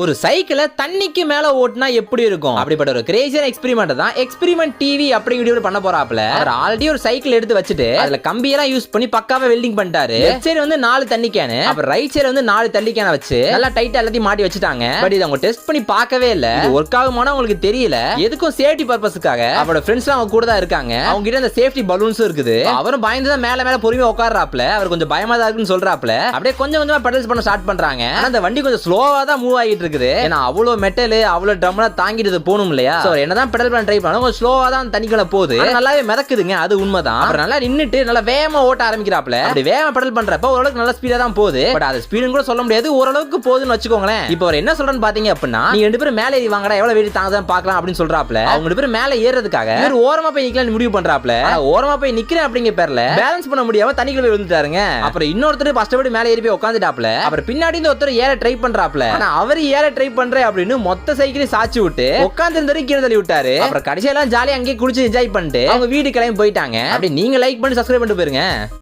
ஒரு சைக்கிள தண்ணிக்கு மேல ஓட்டினா எப்படி இருக்கும் அப்படிப்பட்ட ஒரு கிரேசியான எக்ஸ்பெரிமெண்ட் தான் எக்ஸ்பெரிமெண்ட் டிவி அப்படிங்கிற பண்ண போறாப்ல. அவர் ஆல்ரெடி ஒரு சைக்கிள் எடுத்து வச்சுட்டு அதுல கம்பியெல்லாம் யூஸ் பண்ணி பக்காவா வெல்டிங் பண்ணிட்டாரு. லெஃப்ட் சைடு வந்து 4 தண்ணி கேனு, அப்புறம் ரைட் சைடு வந்து 4 தண்ணி கேன வச்சு நல்லா டைட்டா எல்லாத்தையும் மாட்டி வச்சுட்டாங்க. பட் இதை அவங்க டெஸ்ட் பண்ணி பார்க்கவே இல்ல. இது ஒர்க் ஆகுமானா உங்களுக்கு தெரியல. எதுக்கும் சேஃப்டி பர்பஸ்க்காக அவரோட ஃப்ரெண்ட்ஸ் அவங்க கூட தான் இருக்காங்க. அவங்க கிட்ட அந்த சேஃப்டி பலூன்ஸும் இருக்குது. அவரும் பயந்து தான் மேல பொறுமையா உட்கார்றாப்ல. அவர் கொஞ்சம் பயமா தான் இருக்குன்னு சொல்றாப்ல. அப்படியே கொஞ்சம் கொஞ்சமா பெடல்ஸ் பண்ண ஸ்டார்ட் பண்றாங்க. ஆனா அந்த வண்டி கொஞ்சம் ஸ்லோவா தான் மூவ் ஆகிட்டு இருக்குது. ஏன்னா அவ்வளவு மெட்டல் அவ்வளவு ட்ரம்லாம் தாங்கிட்டு போகணும் இல்லையா. சோ என்னதான் பெடல் பண்ண ட்ரை பண்ணாலும் கொஞ்சம் ஸ்லோவா தான் தண்ணிக்குள்ள போகுது. நல்லாவே மிதக்குதுங்க, அது உண்மைதான். அப்புறம் நல்லா நின்னுட்டு நல்லா வேகமா ஓட்ட ஆரம்பிக்கிறாப்ல. அப்படி வேகமா பெடல் பண்றப்ப ஓரளவுக்கு நல்ல ஸ்பீடா தான் போகுது. பட் அது ஸ்பீடுன்னு கூட சொல்ல முடியாது, ஓரளவுக்கு போகுதுன்னு வச்சுக்கோங்களேன். இப்போ அவர் என்ன சொல்றேன்னு பாத்தீங்க அப்படின்னா, நீங்க 2 பேரும் மேலே ஏறி வாங்கடா, எவ்வளவு வெயிட் தாங்கதான் பார்க்கலாம் அப்படின்னு சொல்றாப்ல. அவங்க 2 பேரும் மேலே ஏறதுக்காக இவர் ஓரமா போய் நிக்கலாம்னு முடிவு பண்றாப்ல. ஓரமா போய் நிக்கிறேன் அப்படிங்கிற பேர்ல பேலன்ஸ் பண்ண முடியாம தண்ணிக்குள்ள போய் விழுந்துட்டாருங்க. அப்புறம் இன்னொருத்தர் கஷ்டப்பட்டு மேலே ஏறி போய் உட்காந்துட்டாப்ல. அப்புறம் பின்னாடி இருந்து ஒருத்தர் ஏற ட்ரை பண்றாப்ல. ஆனா அவர் ஏற ட்ரை பண்றேன் அப்படின்னு மொத்த சைக்கிளை சாச்சி விட்டு உட்கார்ந்து இருந்தவரை கீழே தள்ளி விட்டாரு. அப்புறம் கடைசியெல்லாம் ஜாலியா அங்கேயே குடிச்சு என்ஜாய் பண்ணிட்டு அவங்க வீடு கிளம்பி போயிட்டாங்க. அப்படி நீங்க லைக் பண்ணி சப்ஸ்கிரைப் பண்ணிட்டு போயிருங்க.